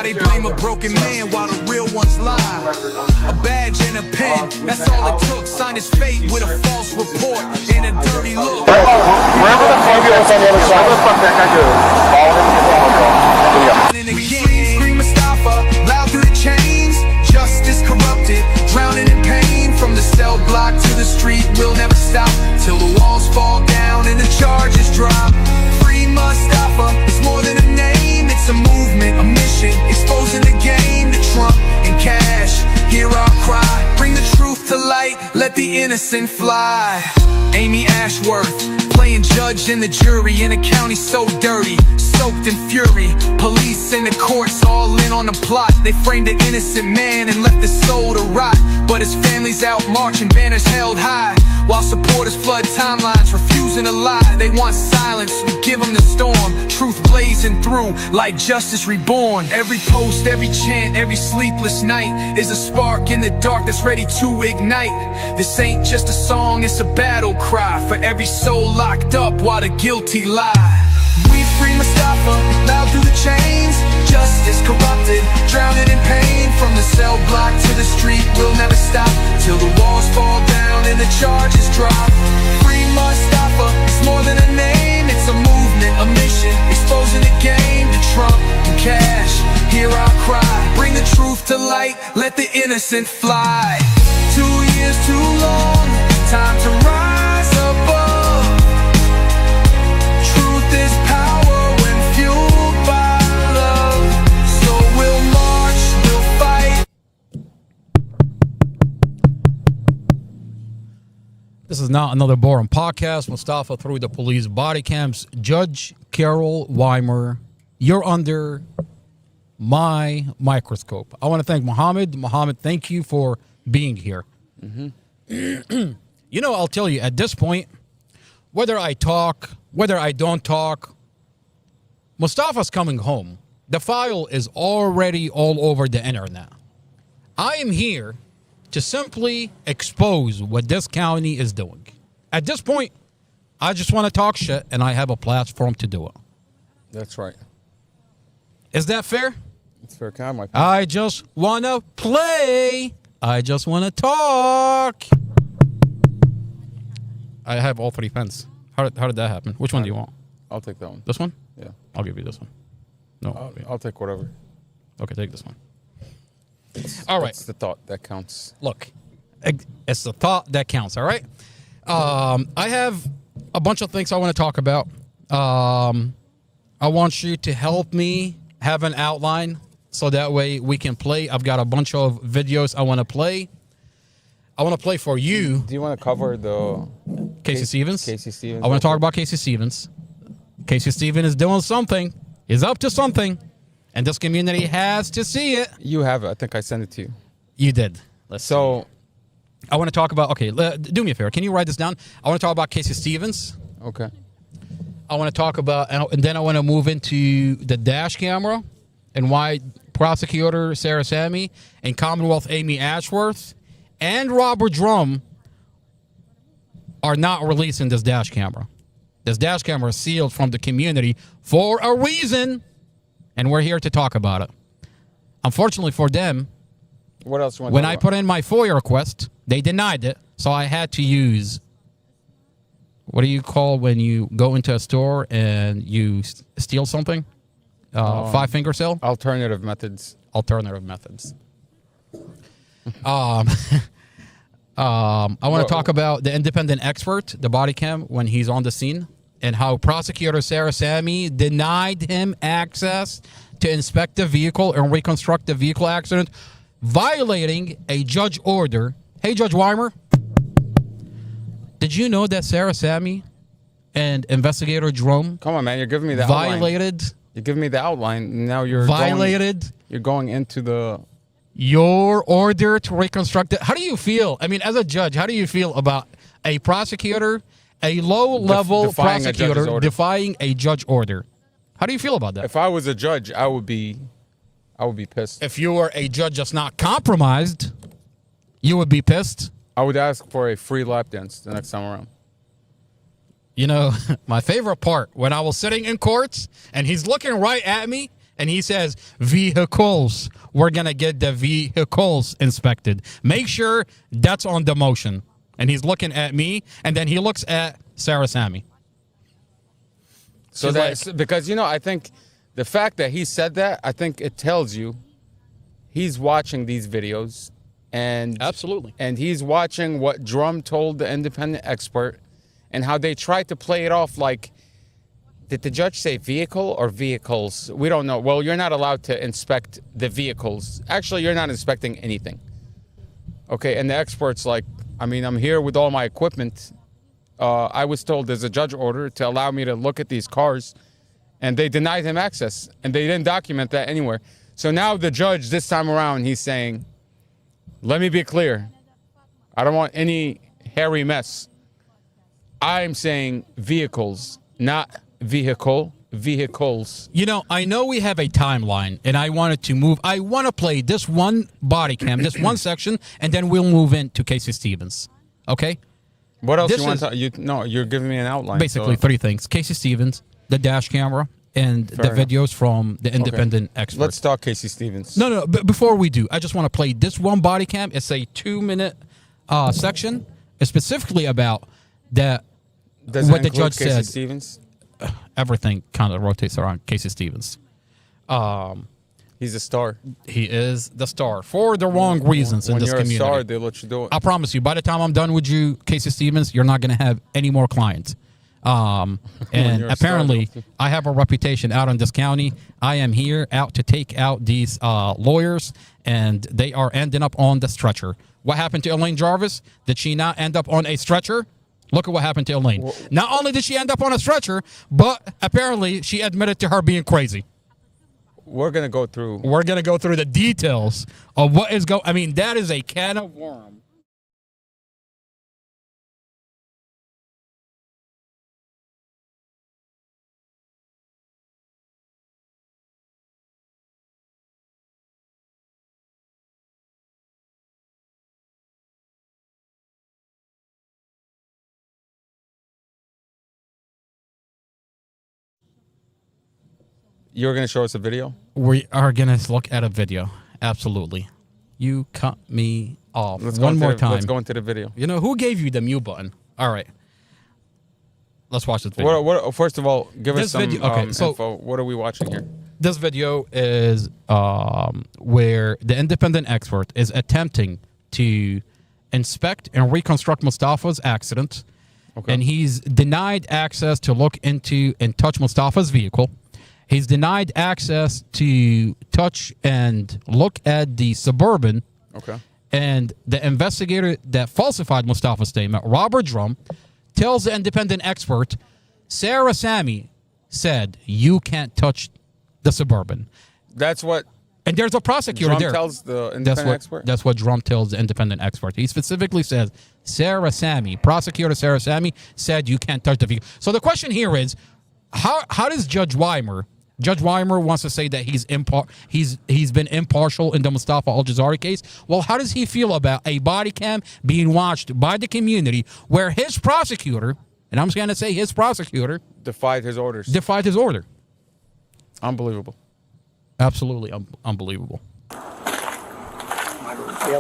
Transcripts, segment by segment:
they blame a broken man while the real ones lie. A badge and a pen, that's all it took. Signed his fate with a false report and a dirty look. Wherever the fuck you was on the other side, where the fuck that guy goes? Follow him to the hotel. And again, scream Mustafa, loud through the chains. Justice corrupted, drowning in pain. From the cell block to the street, we'll never stop till the walls fall down and the charges drop. Free Mustafa, it's more than a name, it's a movement, a mission, exposing the game to Trump and Cash. Hear our cry, bring the truth to light, let the innocent fly. Amy Ashworth, playing judge and the jury in a county so dirty, soaked in fury. Police and the courts all in on the plot. They framed an innocent man and left his soul to rot. But his family's out marching, banners held high, while supporters flood timelines, refusing to lie. They want silence, we give them the storm. Truth blazing through like justice reborn. Every post, every chant, every sleepless night is a spark in the dark that's ready to ignite. This ain't just a song, it's a battle cry for every soul locked up while the guilty lie. We free Mustafa, loud through the chains. Justice corrupted, drowning in pain. From the cell block to the street, we'll never stop till the walls fall down and the charges drop. Free Mustafa, it's more than a name, it's a movement, a mission, exposing the game to Trump and Cash. Hear our cry, bring the truth to light, let the innocent fly. 2 years too long, time to rise above. Truth is power when fueled by love. So we'll march, we'll fight. This is not another boring podcast. Mustafa through the police body cams. Judge Carol Weimer, you're under my microscope. I want to thank Mohammed. Mohammed, thank you for being here. You know, I'll tell you, at this point, whether I talk, whether I don't talk, Mustafa's coming home. The file is already all over the internet. I am here to simply expose what this county is doing. At this point, I just want to talk shit, and I have a platform to do it. That's right. Is that fair? It's fair. Can I have my phone? I just want to play. I just want to talk. I have all three pens. How did that happen? Which one do you want? I'll take that one. This one? Yeah. I'll give you this one. No. I'll take whatever. Okay, take this one. All right. It's the thought that counts. Look, it's the thought that counts, all right? I have a bunch of things I want to talk about. I want you to help me have an outline so that way we can play. I've got a bunch of videos I want to play. I want to play for you. Do you want to cover the Casey Stevens? Casey Stevens. I want to talk about Casey Stevens. Casey Stevens is doing something. He's up to something. And this community has to see it. You have it. I think I sent it to you. You did. So I want to talk about, okay, do me a favor. Can you write this down? I want to talk about Casey Stevens. Okay. I want to talk about, and then I want to move into the dash camera and why Prosecutor Sarah Sammy and Commonwealth Amy Ashworth and Robert Drum are not releasing this dash camera. This dash camera is sealed from the community for a reason, and we're here to talk about it. Unfortunately for them, what else you want? When I put in my FOIA request, they denied it, so I had to use, what do you call when you go into a store and you steal something? Five-finger sale? Alternative methods. Alternative methods. I want to talk about the independent expert, the body cam, when he's on the scene, and how Prosecutor Sarah Sammy denied him access to inspect the vehicle and reconstruct the vehicle accident, violating a judge order. Hey, Judge Weimer, did you know that Sarah Sammy and Investigator Drum Come on, man. You're giving me the violated? outline. You're giving me the outline. Now you're violated. You're going into the your order to reconstruct it. How do you feel? I mean, as a judge, how do you feel about a prosecutor, a low-level prosecutor defying a judge order? How do you feel about that? If I was a judge, I would be pissed. If you were a judge that's not compromised, you would be pissed. I would ask for a free lap dance the next time around. You know, my favorite part, when I was sitting in courts and he's looking right at me and he says, vehicles. We're going to get the vehicles inspected. Make sure that's on the motion. And he's looking at me, and then he looks at Sarah Sammy. So that's because, you know, I think the fact that he said that, I think it tells you he's watching these videos. And Absolutely. And he's watching what Drum told the independent expert and how they tried to play it off like, did the judge say vehicle or vehicles? We don't know. Well, you're not allowed to inspect the vehicles. Actually, you're not inspecting anything. Okay, and the expert's like, I mean, I'm here with all my equipment. I was told there's a judge order to allow me to look at these cars, and they denied him access, and they didn't document that anywhere. So now the judge, this time around, he's saying, let me be clear. I don't want any hairy mess. I'm saying vehicles, not vehicles. You know, I know we have a timeline, and I wanted to move. I want to play this one body cam, this one section, and then we'll move into Casey Stevens. Okay? What else This you want is- to? No, you're giving me an outline. Basically, so- three things. Casey Stevens, the dash camera, and the enough. videos from the independent expert. Let's talk Casey Stevens. No. Before we do, I just want to play this one body cam. It's a 2-minute section. It's specifically about that. Does what it the include judge Casey said. Stevens? Everything kind of rotates around Casey Stevens. He's a star. He is the star for the wrong reasons in When this you're community. a star, they let you do it. I promise you, by the time I'm done with you, Casey Stevens, you're not going to have any more clients. And you're a apparently, star. I have a reputation out in this county. I am here out to take out these lawyers, and they are ending up on the stretcher. What happened to Elaine Jarvis? Did she not end up on a stretcher? Look at what happened to Elaine. Not only did she end up on a stretcher, but apparently she admitted to her being crazy. We're gonna go through. We're going to go through the details of what is going. I mean, that is a can of worms. You're gonna show us a video. We are going to look at a video. Absolutely. You cut me off Let's go one into more the- time. Let's go into the video. You know, who gave you the mute button? All right. Let's watch this video. First of all, give us This some video- okay, so- info. What are we watching here? This video is where the independent expert is attempting to inspect and reconstruct Mustafa's accident. Okay. And he's denied access to look into and touch Mustafa's vehicle. He's denied access to touch and look at the Suburban. Okay. And the investigator that falsified Mustafa's statement, Robert Drum, tells the independent expert, Sarah Sammy said, you can't touch the Suburban. That's what And there's a prosecutor Drum there. tells the That's independent what, expert. that's what Drum tells the independent expert. He specifically says, Sarah Sammy, prosecutor Sarah Sammy said you can't touch the vehicle. So the question here is, how does Judge Weimer wants to say that he's been impartial in the Mustafa Al-Jazari case. Well, how does he feel about a body cam being watched by the community where his prosecutor, and I'm just going to say his prosecutor, defied his orders. defied his order? Unbelievable. Absolutely unbelievable. Feel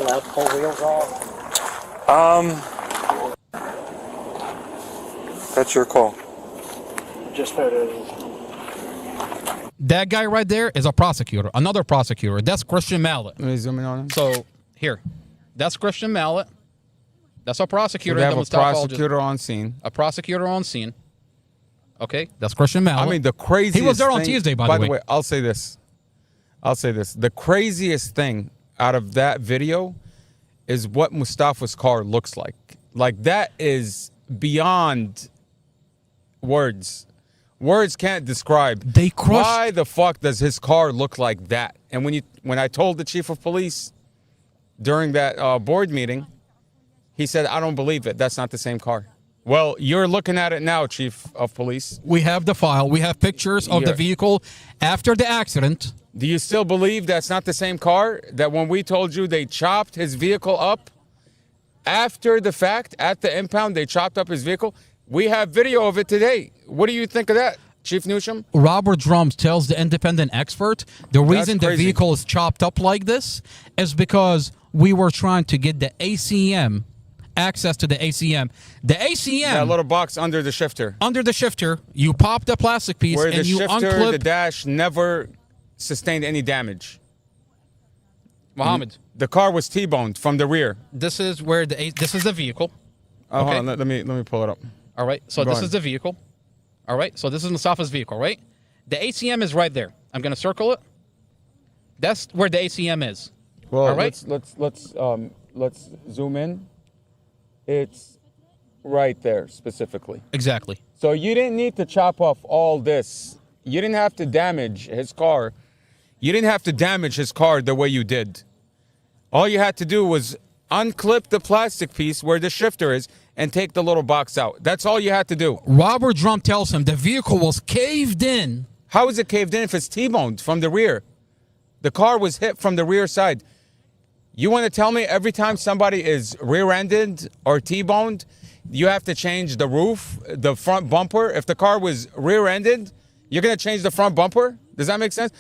that pull wheels off? That's your call. Just photos. That guy right there is a prosecutor, another prosecutor. That's Christian Mallet. Let me zoom in on him. So here, that's Christian Mallet. That's a prosecutor. We in have the a Mustafa prosecutor on scene. A prosecutor on scene. Okay, that's Christian Mallet. I mean, the craziest He was there on thing- Tuesday, by the way. I'll say this. The craziest thing out of that video is what Mustafa's car looks like. Like, that is beyond words. Words can't describe. They crushed- Why the fuck does his car look like that? And when I told the chief of police during that board meeting, he said, I don't believe it. That's not the same car. Well, you're looking at it now, chief of police. We have the file. We have pictures of the Yeah. vehicle after the accident. Do you still believe that's not the same car? That when we told you they chopped his vehicle up after the fact, at the impound, they chopped up his vehicle? We have video of it today. What do you think of that, Chief Newsham? Robert Drums tells the independent expert the reason the crazy. vehicle is chopped up like this is because we were trying to get the ACM, access to the ACM. The ACM, That little box under the shifter. under the shifter, you pop the plastic piece Where the and you shifter, unclip. the dash never sustained any damage. Mohammed, The car was T-boned from the rear. this is where this is the vehicle. Oh, Okay. hold on, let me pull it up. All right, so Go this ahead. is the vehicle. All right, so this is Mustafa's vehicle, right? The ACM is right there. I'm gonna circle it. That's where the ACM is. Well, All right. let's zoom in. It's right there specifically. Exactly. So you didn't need to chop off all this. You didn't have to damage his car. You didn't have to damage his car the way you did. All you had to do was unclip the plastic piece where the shifter is and take the little box out. That's all you had to do. Robert Drum tells him the vehicle was caved in. How is it caved in if it's T-boned from the rear? The car was hit from the rear side. You want to tell me every time somebody is rear-ended or T-boned, you have to change the roof, the front bumper? If the car was rear-ended, you're going to change the front bumper? Does that make sense?